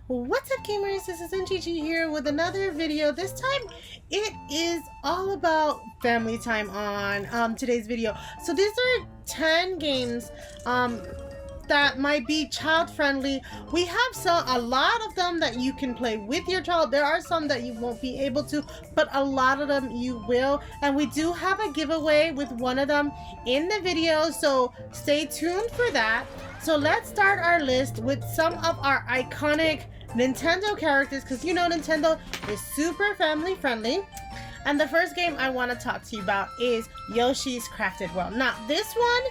What's up, gamers? This is NGG here with another video. This time it is all about family time on today's video. So these are 10 games that might be child friendly. We have a lot of them that you can play with your child. There are some that you won't be able to, but a lot of them you will. And we do have a giveaway with one of them in the video, so stay tuned for that. So let's start our list with some of our iconic Nintendo characters, because you know Nintendo is super family friendly. And the first game I want to talk to you about is Yoshi's Crafted World. Now this one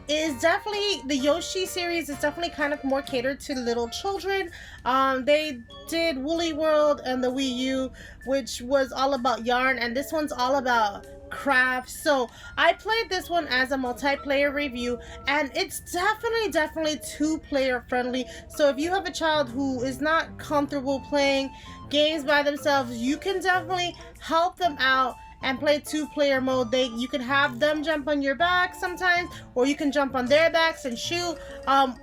is definitely, the Yoshi series is definitely kind of more catered to little children. They did Woolly World and the Wii U, which was all about yarn, and this one's all about crafts. So I played this one as a multiplayer review, and it's definitely two-player friendly. So if you have a child who is not comfortable playing games by themselves, you can definitely help them out and play two-player mode. You can have them jump on your back sometimes, or you can jump on their backs and shoot.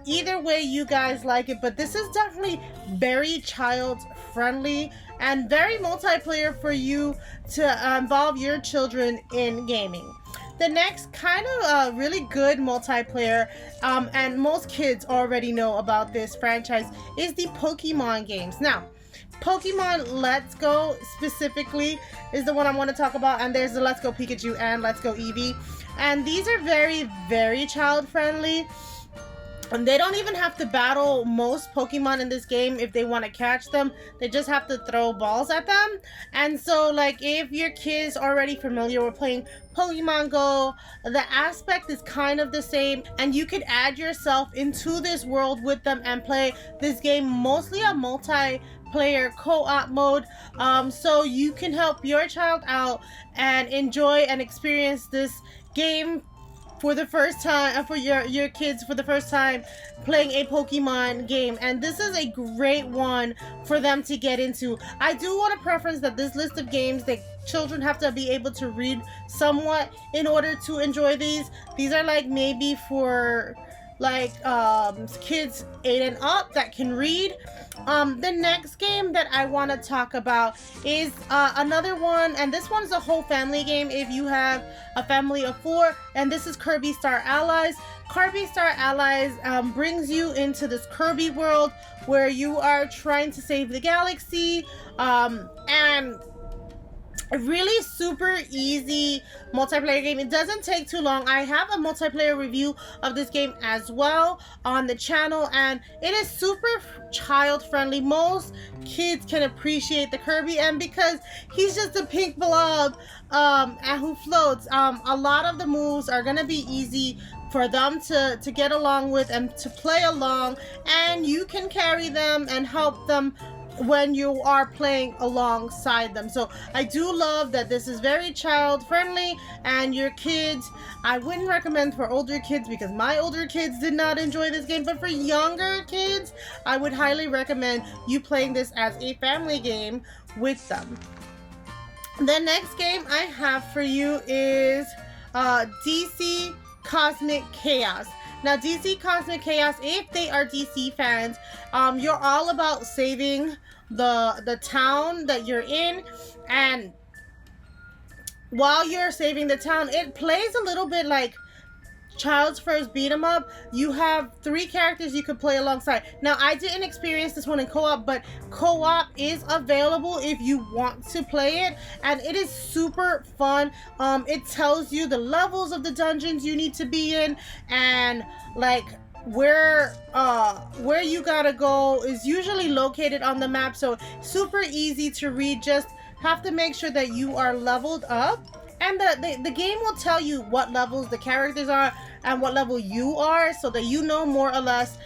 Either way you guys like it, but this is definitely very child friendly and very multiplayer for you to involve your children in gaming. The next kind of really good multiplayer, and most kids already know about this franchise, is the Pokemon games. Now, Pokemon Let's Go specifically is the one I want to talk about, and there's the Let's Go Pikachu and Let's Go Eevee, and these are very child friendly. And they don't even have to battle most Pokemon in this game if they want to catch them. They just have to throw balls at them. And so, like, if your kid's already familiar with playing Pokemon Go, the aspect is kind of the same, and you could add yourself into this world with them and play this game, mostly a multiplayer co-op mode, so you can help your child out and enjoy and experience this game for the first time, for your kids for the first time playing a Pokemon game. And this is a great one for them to get into. I do want to preference that this list of games that children have to be able to read somewhat in order to enjoy these. These are like maybe for like kids 8 and up that can read. The next game that I want to talk about is another one, and this one is a whole family game if you have a family of 4, and this is Kirby Star Allies. Kirby Star Allies brings you into this Kirby world where you are trying to save the galaxy, and a really super easy multiplayer game. It doesn't take too long. I have a multiplayer review of this game as well on the channel, and it is super child friendly. Most kids can appreciate the Kirby, and because he's just a pink blob and who floats, a lot of the moves are gonna be easy for them to get along with and to play along, and you can carry them and help them when you are playing alongside them. So I do love that this is very child friendly, and your kids, I wouldn't recommend for older kids because my older kids did not enjoy this game, but for younger kids I would highly recommend you playing this as a family game with them. The next game I have for you is DC Cosmic Chaos. Now DC Cosmic Chaos, if they are DC fans, you're all about saving the town that you're in, and while you're saving the town, it plays a little bit like Child's First beat 'em up. You have 3 characters you could play alongside. Now I didn't experience this one in co-op, but co-op is available if you want to play it, and it is super fun. It tells you the levels of the dungeons you need to be in, and like where you gotta go is usually located on the map, so super easy to read. Just have to make sure that you are leveled up, and the game will tell you what levels the characters are and what level you are, so that you know more or less,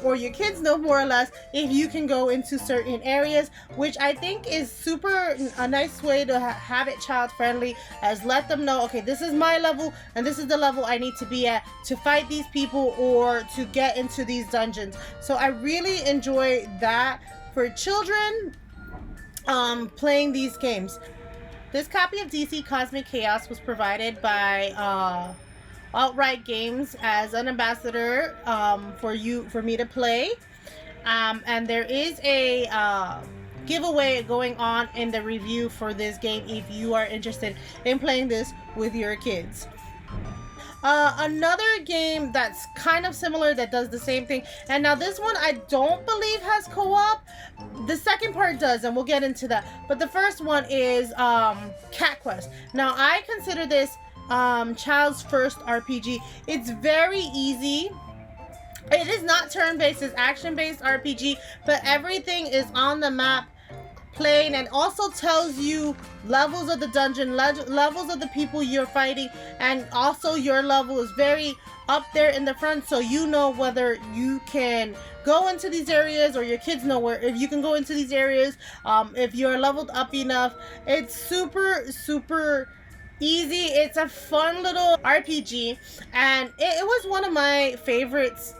or your kids know more or less, if you can go into certain areas, which I think is super a nice way to have it child friendly, as let them know, okay, this is my level and this is the level I need to be at to fight these people or to get into these dungeons. So I really enjoy that for children playing these games. This copy of DC Cosmic Chaos was provided by Outright Games as an ambassador for me to play. And there is a giveaway going on in the review for this game if you are interested in playing this with your kids. Another game that's kind of similar that does the same thing, and now this one I don't believe has co-op. The second part does, and we'll get into that. But the first one is Cat Quest. Now I consider this child's first RPG. It's very easy. It is not turn-based, it's action-based RPG, but everything is on the map playing, and also tells you levels of the dungeon, levels of the people you're fighting, and also your level is very up there in the front, so you know whether you can go into these areas, or your kids know where if you can go into these areas, if you're leveled up enough. It's super easy. It's a fun little RPG, and it was one of my favorites,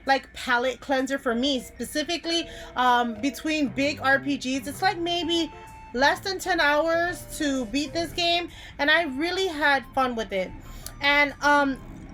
like palate cleanser for me specifically. Between big RPGs, it's like maybe less than 10 hours to beat this game, and I really had fun with it. And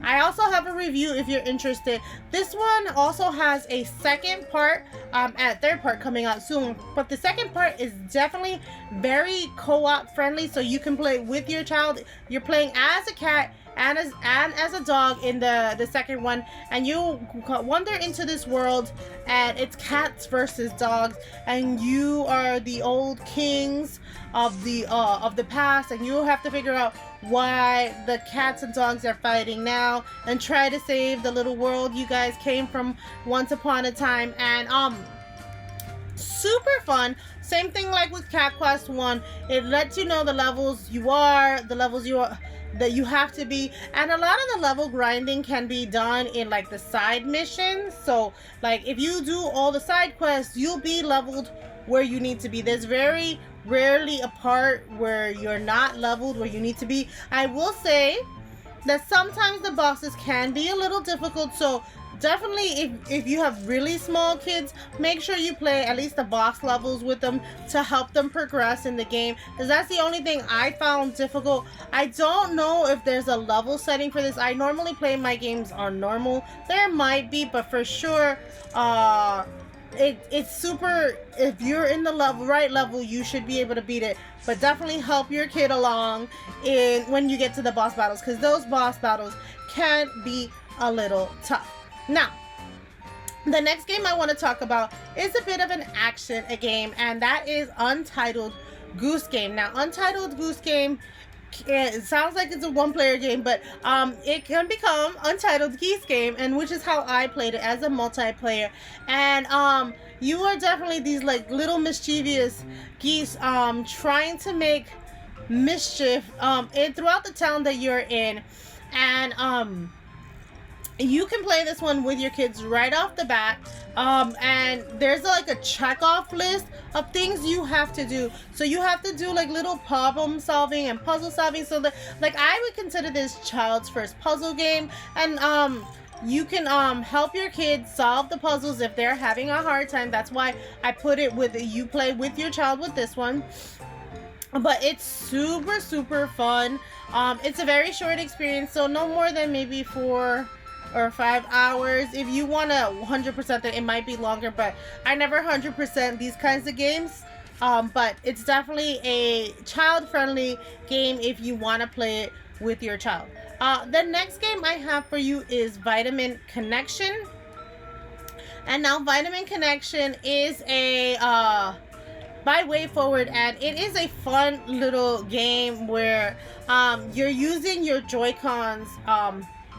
I also have a review if you're interested. This one also has a second part, and a third part coming out soon. But the second part is definitely very co-op friendly, so you can play with your child. You're playing as a cat and as a dog in the second one, and you wander into this world, and it's cats versus dogs, and you are the old kings of the past, and you have to figure out why the cats and dogs are fighting now, and try to save the little world you guys came from once upon a time. And super fun. Same thing like with Cat Quest 1. It lets you know the levels you are, that you have to be, and a lot of the level grinding can be done in like the side missions. So like if you do all the side quests, you'll be leveled where you need to be. There's very rarely a part where you're not leveled where you need to be. I will say that sometimes the bosses can be a little difficult, so definitely if you have really small kids, make sure you play at least the boss levels with them to help them progress in the game, because that's the only thing I found difficult. I don't know if there's a level setting for this. I normally play my games on normal. There might be, but for sure it's super, if you're in the right level, you should be able to beat it. But definitely help your kid along when you get to the boss battles, because those boss battles can be a little tough. Now, the next game I want to talk about is a bit of an action game, and that is Untitled Goose Game. Now, Untitled Goose Game, it sounds like it's a one-player game, but it can become Untitled Geese Game, and which is how I played it, as a multiplayer. And you are definitely these like little mischievous geese trying to make mischief throughout the town that you're in. And you can play this one with your kids right off the bat, and there's like a check-off list of things you have to do. So you have to do like little problem solving and puzzle solving. So that, like, I would consider this child's first puzzle game, and you can help your kids solve the puzzles if they're having a hard time. That's why I put it with you play with your child with this one. But it's super fun. It's a very short experience, so no more than maybe 4 or 5 hours. If you want to 100% that, it might be longer, but I never 100% these kinds of games. But it's definitely a child-friendly game if you want to play it with your child. The next game I have for you is Vitamin Connection. And now Vitamin Connection is a by WayForward, and it is a fun little game where you're using your Joy-Cons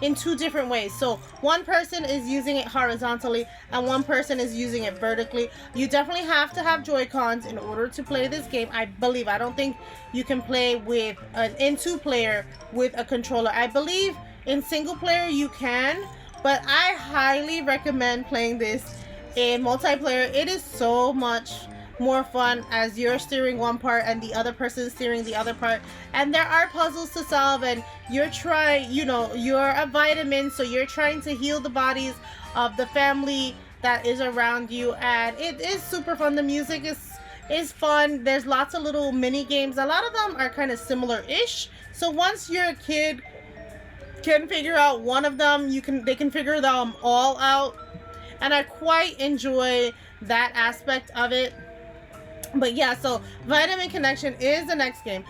in 2 different ways. So one person is using it horizontally and one person is using it vertically. You definitely have to have Joy-Cons in order to play this game, I believe. I don't think you can play with in 2-player with a controller. I believe in single player you can, but I highly recommend playing this in multiplayer. It is so much more fun as you're steering one part and the other person steering the other part, and there are puzzles to solve, and you're you're a vitamin, so you're trying to heal the bodies of the family that is around you, and it is super fun. The music is fun. There's lots of little mini games. A lot of them are kind of similar-ish, so once your kid can figure out one of them, they can figure them all out. and I quite enjoy that aspect of it. But yeah, so Vitamin Connection is the next game.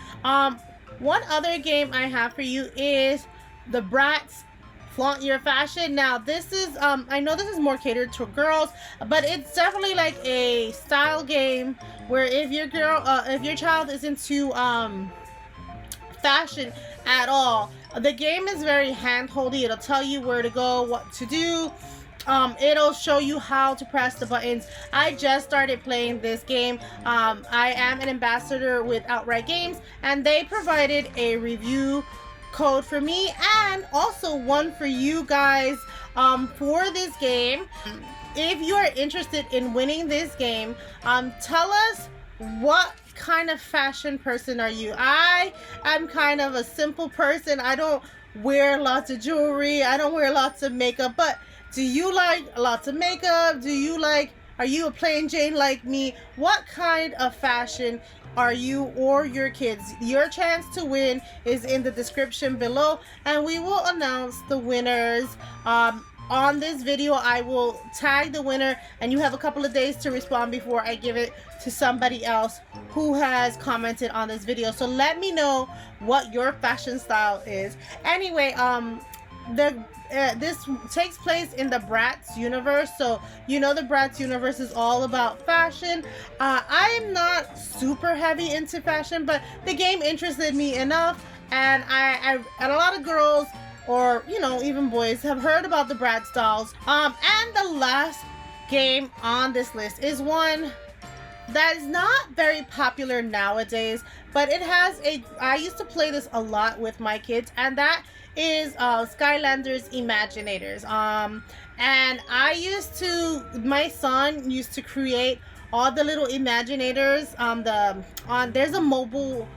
One other game I have for you is the Bratz Flaunt Your Fashion. Now this is I know this is more catered to girls, but it's definitely like a style game where if your child is into fashion at all, the game is very hand-holdy. It'll tell you where to go, what to do. It'll show you how to press the buttons. I just started playing this game. I am an ambassador with Outright Games, and they provided a review code for me and also one for you guys for this game. If you are interested in winning this game, tell us what kind of fashion person are you. I am kind of a simple person. I don't wear lots of jewelry. I don't wear lots of makeup, but do you like lots of makeup? Are you a plain Jane like me? What kind of fashion are you or your kids? Your chance to win is in the description below, and we will announce the winners on this video. I will tag the winner, and you have a couple of days to respond before I give it to somebody else who has commented on this video. So let me know what your fashion style is. Anyway, this takes place in the Bratz universe, so you know the Bratz universe is all about fashion. I am not super heavy into fashion, but the game interested me enough, and and a lot of girls, or you know, even boys, have heard about the Bratz dolls. And the last game on this list is one that is not very popular nowadays, but it has I used to play this a lot with my kids, and that is Skylanders Imaginators. And my son used to create all the little Imaginators. There's a mobile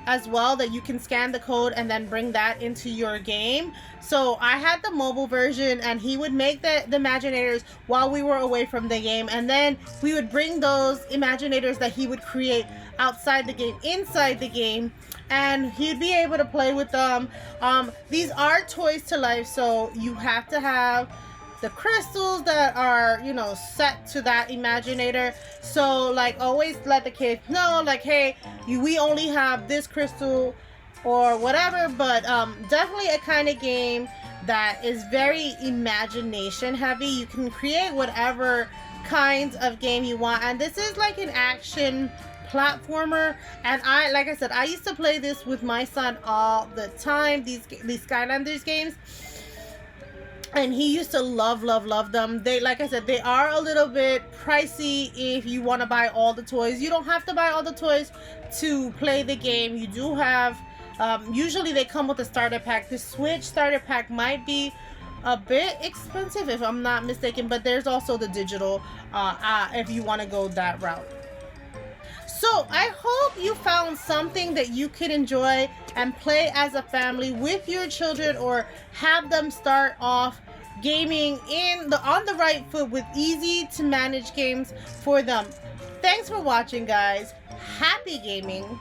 as well that you can scan the code and then bring that into your game. So I had the mobile version, and he would make the Imaginators while we were away from the game, and then we would bring those Imaginators that he would create outside the game inside the game, and he'd be able to play with them. These are toys to life, so you have to have the crystals that are, you know, set to that Imaginator. So like, always let the kids know, like, hey, we only have this crystal or whatever. But definitely a kind of game that is very imagination heavy. You can create whatever kinds of game you want, and this is like an action platformer. And like I said, I used to play this with my son all the time, these Skylanders games, and he used to love them. They, like I said, they are a little bit pricey if you want to buy all the toys. You don't have to buy all the toys to play the game. You do have usually they come with a starter pack. The Switch starter pack might be a bit expensive if I'm not mistaken, but there's also the digital if you want to go that route. So I hope you found something that you could enjoy and play as a family with your children, or have them start off gaming on the right foot with easy to manage games for them. Thanks for watching, guys. Happy gaming.